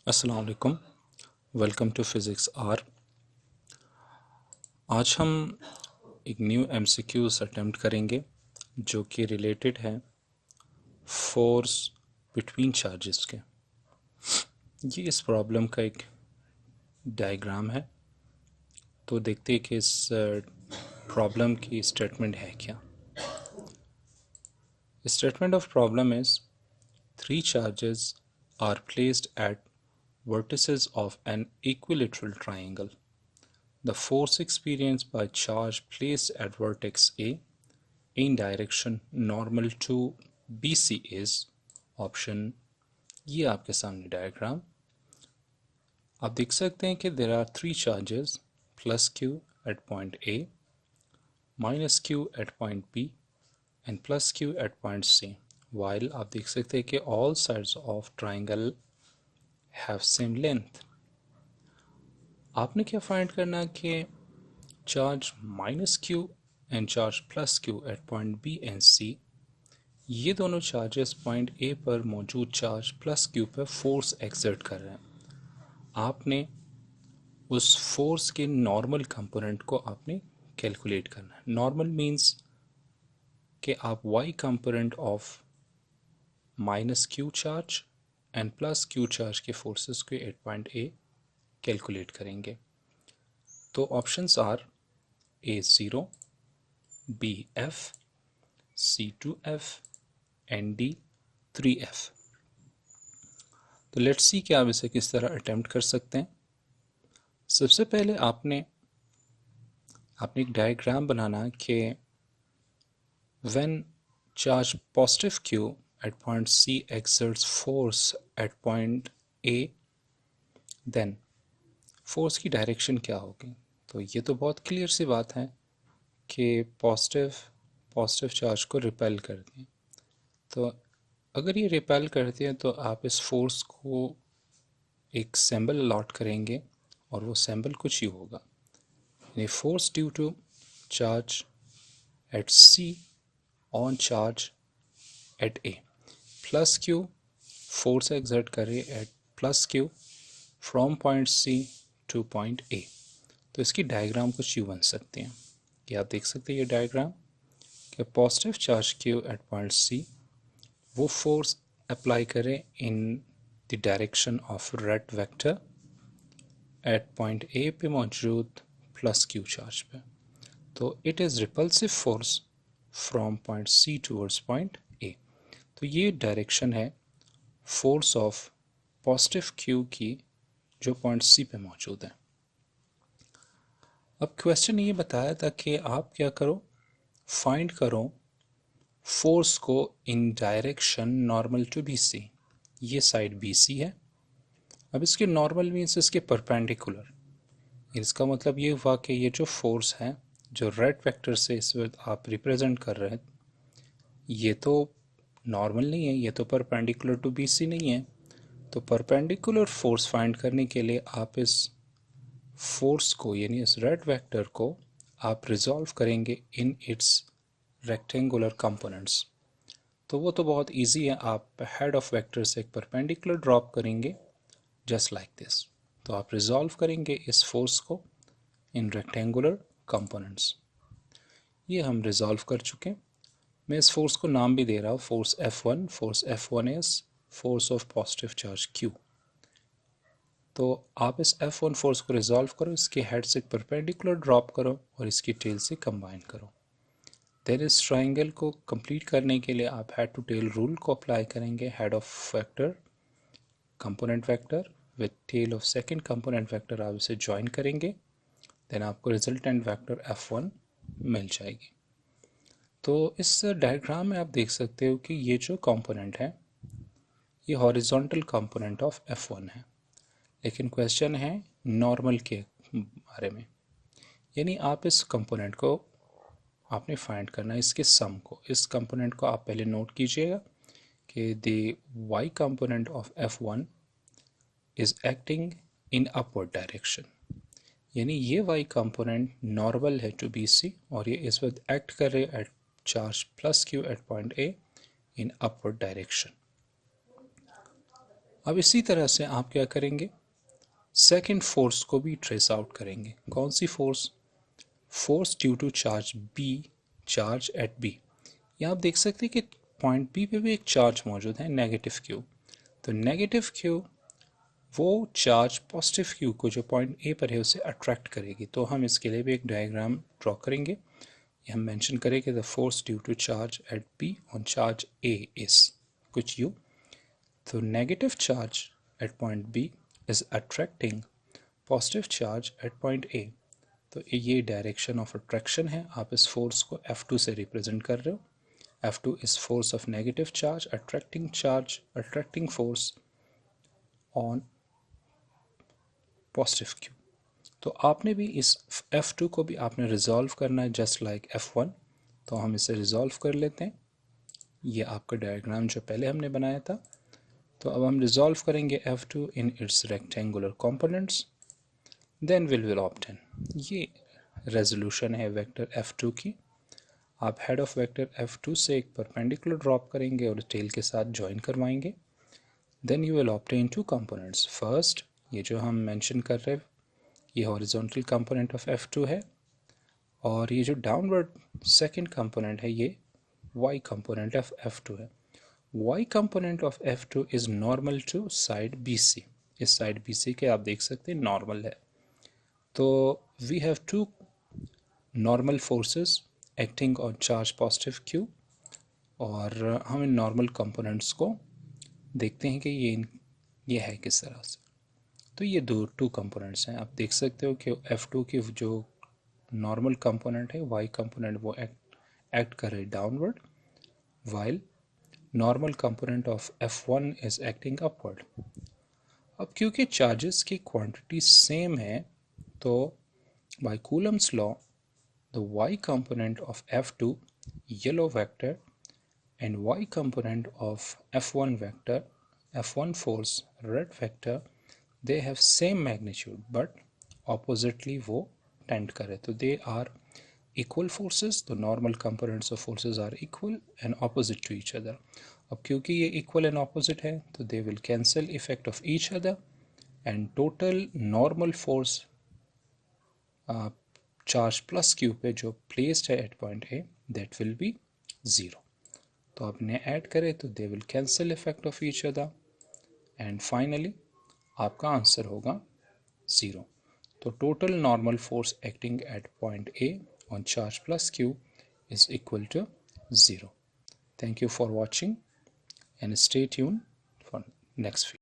अस्सलाम वालेकुम। Welcome to Physics R. आज हम एक न्यू एमसीक्यूज़ अटेम्प्ट करेंगे जो कि रिलेटेड है फोर्स बिटवीन चार्जेस के। ये इस प्रॉब्लम का एक डायग्राम है, तो देखते हैं कि इस प्रॉब्लम की स्टेटमेंट है क्या। Statement of problem is 3 charges are placed at vertices of an equilateral triangle. The force experienced by charge placed at vertex A in direction normal to BC is option। ये आपके सामने diagram आप देख सकते हैं कि there are 3 charges plus Q at point A, minus Q at point B and plus Q at point C, while आप देख सकते हैं कि all sides of triangle have same length। आपने क्या फाइंड करना है कि charge minus Q and charge plus Q at point B and C, ये दोनों चार्जेस पॉइंट ए पर मौजूद चार्ज प्लस क्यू पर फोर्स एक्सर्ट कर रहे हैं। आपने उस फोर्स के नॉर्मल कंपोनेंट को आपने कैलकुलेट करना है। नॉर्मल मीन्स कि आप Y component of minus Q charge and plus Q charge के फोर्सेस को एट पॉइंट ए कैलकुलेट करेंगे। तो options are A 0, B F, C 2F and D 3F। तो लेट्स सी कि आप इसे किस तरह अटेम्प्ट कर सकते हैं। सबसे पहले आपने एक डायग्राम बनाना है कि when charge positive Q at point C exerts force at point A, then force की डायरेक्शन क्या होगी। तो ये तो बहुत क्लियर सी बात है कि पॉजिटिव चार्ज को रिपेल कर दें। तो अगर ये रिपेल करती है तो आप इस फोर्स को एक सिंबल अलॉट करेंगे और वो सिंबल कुछ ही होगा, यानी force due to charge at C on charge at A plus Q, force exert करे at plus Q from point C to point A। तो इसकी डायग्राम कुछ यूँ बन सकती हैं कि आप देख सकते हैं ये डायग्राम कि positive charge Q at point C वो फोर्स अप्लाई करें in the direction of red vector at point A पे मौजूद प्लस क्यू चार्ज पे। तो it is repulsive force from point C towards point A. तो ये direction है force of positive Q की जो पॉइंट सी पे मौजूद है। अब क्वेश्चन ये बताया था कि आप क्या करो, फाइंड करो फोर्स को in direction normal to B C. ये साइड बी सी है। अब इसके नॉर्मल मीन्स इसके परपेंडिकुलर। इसका मतलब ये हुआ कि ये जो फोर्स है जो रेड वेक्टर से इस वक्त आप रिप्रेजेंट कर रहे हैं, ये तो नॉर्मल नहीं है, ये तो परपेंडिकुलर टू बी सी नहीं है। तो परपेंडिकुलर फोर्स फाइंड करने के लिए आप इस फोर्स को यानी इस रेड वेक्टर को आप रिजॉल्व करेंगे इन इट्स रेक्टेंगुलर कंपोनेंट्स। तो वो तो बहुत इजी है, आप हेड ऑफ वेक्टर से एक परपेंडिकुलर ड्रॉप करेंगे जस्ट लाइक दिस। तो आप रिजॉल्व करेंगे इस फोर्स को इन रेक्टेंगुलर कंपोनेंट्स। ये हम रिजॉल्व कर चुके। मैं इस फोर्स को नाम भी दे रहा हूँ force F1। Force F1 is force of positive charge Q। तो आप इस F1 फोर्स को रिजॉल्व करो, इसके हेड से परपेंडिकुलर ड्रॉप करो और इसकी टेल से कंबाइन करो। देन इस ट्राइंगल को कंप्लीट करने के लिए आप हेड टू टेल रूल को अप्लाई करेंगे। Head of vector component vector with tail of second component vector आप इसे ज्वाइन करेंगे, देन आपको रिजल्टेंट वेक्टर F1 मिल जाएगी। तो इस डायग्राम में आप देख सकते हो कि ये जो कंपोनेंट है ये हॉरिजॉन्टल कंपोनेंट ऑफ F1 है, लेकिन क्वेश्चन है नॉर्मल के बारे में। यानी आप इस कंपोनेंट को आपने फाइंड करना है, इसके सम को। इस कंपोनेंट को आप पहले नोट कीजिएगा कि the y component of F1 is acting in upward direction, यानी ये y कंपोनेंट नॉर्मल है टू BC और ये इस वक्त एक्ट कर रहे at charge plus Q at point A in upward direction. अब इसी तरह से आप क्या करेंगे, सेकंड फोर्स को भी ट्रेस आउट करेंगे। कौन सी force? Force due to charge B, charge at B. यहाँ आप देख सकते हैं कि पॉइंट बी पे भी एक चार्ज मौजूद है, नेगेटिव क्यू। तो नेगेटिव क्यू वो चार्ज पॉजिटिव क्यू को जो पॉइंट ए पर है उसे अट्रैक्ट करेगी। तो हम इसके लिए भी एक डायग्राम ड्रॉ करेंगे। हम मेंशन करेंगे the force due to charge at B on charge A is कुछ यू। तो negative charge at point B is attracting positive charge at point A. तो ये डायरेक्शन ऑफ अट्रैक्शन है। आप इस फोर्स को F2 से रिप्रेजेंट कर रहे हो। F2 is force of negative charge attracting force on positive Q. तो आपने भी इस F2 को भी आपने रिजॉल्व करना है जस्ट लाइक F1। तो हम इसे रिजॉल्व कर लेते हैं। ये आपका डायग्राम जो पहले हमने बनाया था। तो अब हम रिजॉल्व करेंगे F2 in its rectangular components, then will obtain. ये रेजोल्यूशन है वेक्टर F2 की। आप हेड ऑफ वेक्टर F2 से एक परपेंडिकुलर ड्रॉप करेंगे और टेल के साथ ज्वाइन करवाएंगे। Then you will obtain two components. First, ये जो हम मेंशन कर रहे हैं ये हॉरिजॉन्टल कंपोनेंट ऑफ F2 है, और ये जो डाउनवर्ड सेकंड कंपोनेंट है ये y कंपोनेंट ऑफ F2 है। y component of F2 is normal to side BC। इस साइड BC के आप देख सकते हैं नॉर्मल है। तो we have two normal forces acting on charge positive Q, और हम इन नॉर्मल कंपोनेंट्स को देखते हैं कि ये है किस तरह से। तो ये टू कंपोनेंट्स हैं। आप देख सकते हो कि F2 की जो नॉर्मल कंपोनेंट है y कंपोनेंट वो एक्ट कर रहे downward, while normal component of F1 is acting upward. अब क्योंकि चार्जेस की क्वांटिटी सेम है तो by Coulomb's law the y component of F2 yellow vector and y component of F1 vector, F1 force red vector, they have same magnitude but oppositely वो tend करे। तो they are equal forces, तो normal components of forces are equal and opposite to each other। अब क्योंकि ये equal and opposite है तो they will cancel effect of each other and total normal force charge plus Q पे जो placed है at point A that will be zero. तो आपने ऐड करे तो they will cancel effect of each other and finally आपका answer होगा zero. तो total normal force acting at point A on charge plus Q is equal to zero. Thank you for watching and stay tuned for next video.